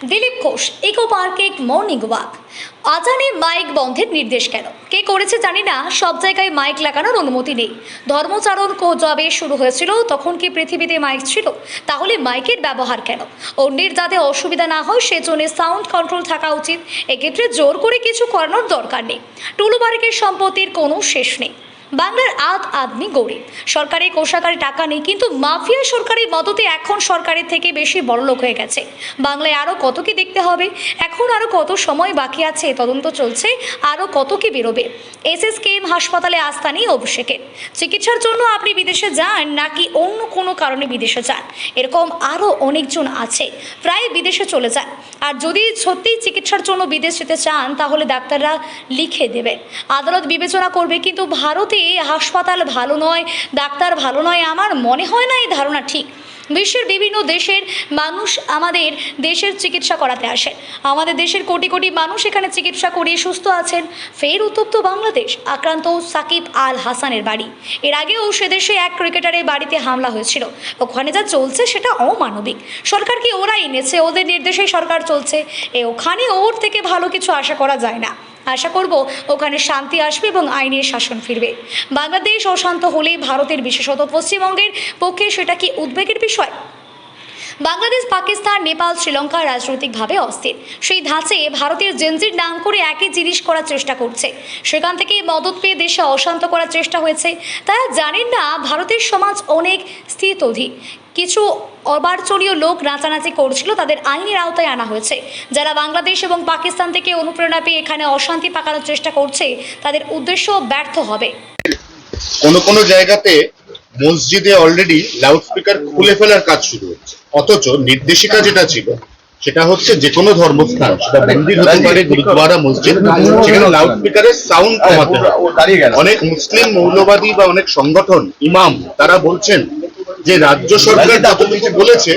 Dilip Ghosh eco পার্কে morning walk. আজানে mic বন্ধের নির্দেশ কেন? কে করেছে জানি না, সব জায়গায় মাইক লাগানোর অনুমতি নেই। ধর্মচারণ যবে শুরু হয়েছিল তখন কি পৃথিবীতে মাইক ছিল? তাহলে মাইকের ব্যবহার কেন? অন্যের যাতে অসুবিধা না হয় সেজন্য সাউন্ড কন্ট্রোল থাকা উচিত। এক্ষেত্রে জোর করে কিছু করানোর দরকার নেই। টুলু পার্কের সম্পত্তির কোনো শেষ নেই। বাংলার আদমি গরিব, সরকারি কোষাগারে টাকা নেই, কিন্তু মাফিয়া সরকারি মদতে এখন সরকারের থেকে বেশি বড়লোক হয়ে গেছে। বাংলায় আরও কত কি দেখতে হবে, এখন আরও কত সময় বাকি আছে, তদন্ত চলছে, আরও কত কি বেরোবে। SSKM হাসপাতালে আস্থা নেই অভিষেকের। চিকিৎসার জন্য আপনি বিদেশে যান নাকি অন্য কোনো কারণে বিদেশে যান, এরকম আরও অনেকজন আছে প্রায় বিদেশে চলে যান। আর যদি সত্যিই চিকিৎসার জন্য বিদেশ যেতে চান তাহলে ডাক্তাররা লিখে দেবে, আদালত বিবেচনা করবে। কিন্তু ভারতে হাসপাতাল ভালো নয়, ডাক্তার ভালো নয়, আমার মনে হয় না এই ধারণা ঠিক। বিশ্বের বিভিন্ন দেশের মানুষ আমাদের দেশের চিকিৎসা করাতে আসেন। আমাদের দেশের কোটি কোটি মানুষ এখানে চিকিৎসা করিয়ে সুস্থ আছেন। ফের উত্তপ্ত বাংলাদেশ, আক্রান্ত সাকিব আল হাসানের বাড়ি। এর আগেও সে দেশে এক ক্রিকেটারের বাড়িতে হামলা হয়েছিল। ওখানে যা চলছে সেটা অমানবিক। সরকার কি ওরা এনেছে? ওদের নির্দেশে সরকার চলছে। ওখানে ওর থেকে ভালো কিছু আশা করা যায় না। আশা করব ওখানে শান্তি আসবে এবং আইনের শাসন ফিরবে। বাংলাদেশ অশান্ত হলে ভারতের, বিশেষত পশ্চিমবঙ্গের পক্ষে সেটা কি উদ্বেগের বিষয়? বাংলাদেশ, পাকিস্তান, নেপাল, শ্রীলঙ্কা রাজনৈতিকভাবে অস্থির। সেই ধাঁচে ভারতের জেনজির নাম করে একই জিনিস করার চেষ্টা করছে। সেখান থেকে মদত পেয়ে দেশে অশান্ত করার চেষ্টা হয়েছে। তারা জানেন না ভারতের সমাজ অনেক স্থিতধী। কিছু অবাঞ্ছনীয় লোক নাচানাচি করছিল, তাদের আইনের আওতায় আনা হয়েছে। যারা বাংলাদেশ এবং পাকিস্তান থেকে অনুপ্রেরণা পেয়ে এখানে অশান্তি পাকানোর চেষ্টা করছে তাদের উদ্দেশ্য ব্যর্থ হবে। কোনো জায়গাতে মসজিদে অলরেডি লাউডস্পিকার খুলে ফেলার কাজ শুরু হচ্ছে, অথচ নির্দেশিকা যেটা ছিল সেটা হচ্ছে যে কোনো ধর্মস্থান, সেটা মন্দির হতে পারে, গুরুদ্বারা, মসজিদ, সেখানে লাউডস্পিকারের সাউন্ড কমাতে হবে। অনেক মুসলিম মৌলবাদী বা অনেক সংগঠন, ইমাম, তারা বলছেন যে রাজ্য সরকার যতটুকু বলেছে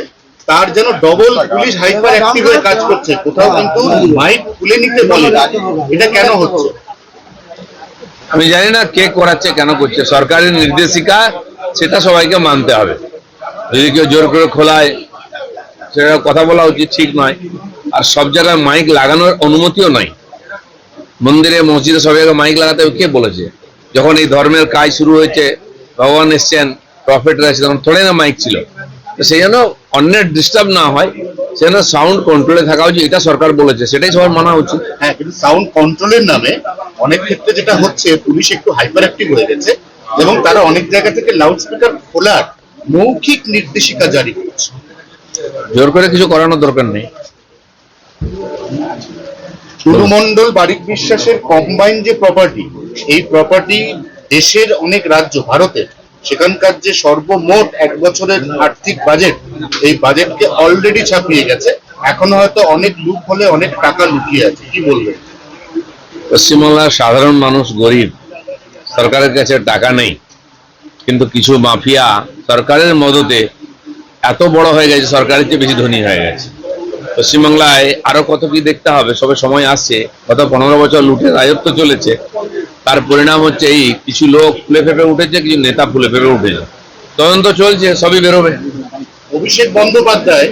তার যেন ডবল পুলিশ হাইপার অ্যাক্টিভ হয়ে কাজ করছে, কোথাও কিন্তু মাইক খুলে নিতে বলে। এটা কেন হচ্ছে আমি জানি না, কে করাচ্ছে, কেন করছে। সরকারের নির্দেশিকা সেটা সবাইকে মানতে হবে। যদি কেউ জোর করে খোলায় সেটা কথা বলা উচিত, ঠিক নয়। আর সব জায়গায় মাইক লাগানোর অনুমতিও নাই। মন্দিরে, মসজিদে সব জায়গায় মাইক লাগাতে কে বলেছে? যখন এই ধর্মের কাজ শুরু হয়েছে, ভগবান এসছেন, প্রফেটরা এসেছে, তখন থোড়ে না মাইক ছিল। সেই জন্য অন্যের ডিস্টার্ব না হয়, সেজন্য সাউন্ড কন্ট্রোলে থাকা উচিত। এটা সরকার বলেছে, সেটাই সবার মানা উচিত। হ্যাঁ, কিন্তু সাউন্ড কন্ট্রোলের নামে অনেক ক্ষেত্রে যেটা হচ্ছে, পুলিশ একটু হাইপার অ্যাক্টিভ হয়ে গেছে এবং তারা অনেক জায়গা থেকে লাউডস্পিকার খোলার মৌখিক নির্দেশিকা জারি করছে। জোর করে কিছু করানোর দরকার নেই। টুলু মণ্ডল বারিক বিশ্বাসের কম্বাইন যে প্রপার্টি, এই প্রপার্টি দেশের অনেক রাজ্য, ভারতের, সেখানকার যে সর্বমোট এক বছরের আর্থিক বাজেট, এই বাজেটকে অলরেডি ছাপিয়ে গেছে। এখনো হয়তো অনেক লুপ হলে অনেক টাকা লুকিয়ে আছে। কি বলবেন? পশ্চিমবাংলার সাধারণ মানুষ গরিব, সরকারের কাছে টাকা নেই, কিন্তু কিছু মাফিয়া সরকারের মদতে এত বড় হয়ে গেছে, সরকারের চেয়ে বেশি ধনী হয়ে গেছে। পশ্চিমবাংলায় আরো কত কি দেখতে হবে, সবে সময় আসছে। গত 15 বছর লুটের রাজত্ব চলেছে, তার পরিণাম হচ্ছে এই কিছু লোক ফুলে ফেপে উঠেছে, কিছু নেতা ফুলে ফেপে উঠেছে। তদন্ত চলছে, সবই বেরোবে। অভিষেক বন্দ্যোপাধ্যায়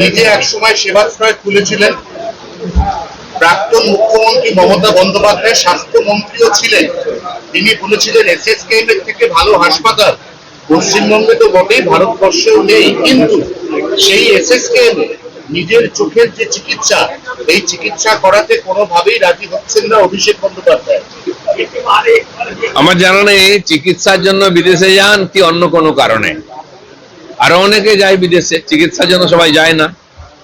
নিজে একসময় সেবাশ্রয় খুলেছিলেন। প্রাক্তন মুখ্যমন্ত্রী মমতা বন্দ্যোপাধ্যায় স্বাস্থ্যমন্ত্রীও ছিলেন। তিনি বলেছিলেন SSKM এর থেকে ভালো হাসপাতাল পশ্চিমবঙ্গে তো বটেই, ভারতবর্ষেও নেই। কিন্তু সেই SSKM নিজের চোখের যে চিকিৎসা, এই চিকিৎসা করাতে কোনোভাবেই রাজি হচ্ছেন না অভিষেক বন্দ্যোপাধ্যায়। আমার জানা নেই চিকিৎসার জন্য বিদেশে যান কি অন্য কোনো কারণে। আরো অনেকে যায় বিদেশে চিকিৎসার জন্য, সবাই যায় না।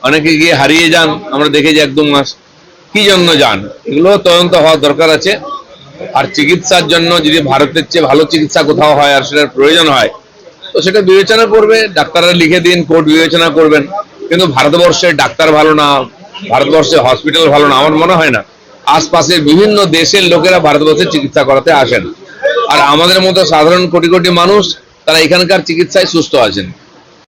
অনেকে গিয়ে হারিয়ে যান, আমরা দেখেছি 1-2 মাস। কি জন্য যান, এগুলো তদন্ত হওয়ার দরকার আছে। আর চিকিৎসার জন্য যদি ভারতের চেয়ে ভালো চিকিৎসা কোথাও হয় আর সেটার প্রয়োজন হয়, তো সেটা বিবেচনা করবে, ডাক্তাররা লিখে দিন, কোর্ট বিবেচনা করবেন। কিন্তু ভারতবর্ষের ডাক্তার ভালো না, ভারতবর্ষের হসপিটাল ভালো না, আমার মনে হয় না। আশপাশের বিভিন্ন দেশের লোকেরা ভারতবর্ষে চিকিৎসা করাতে আসেন, আর আমাদের মতো সাধারণ কোটি কোটি মানুষ তারা এখানকার চিকিৎসায় সুস্থ আছেন।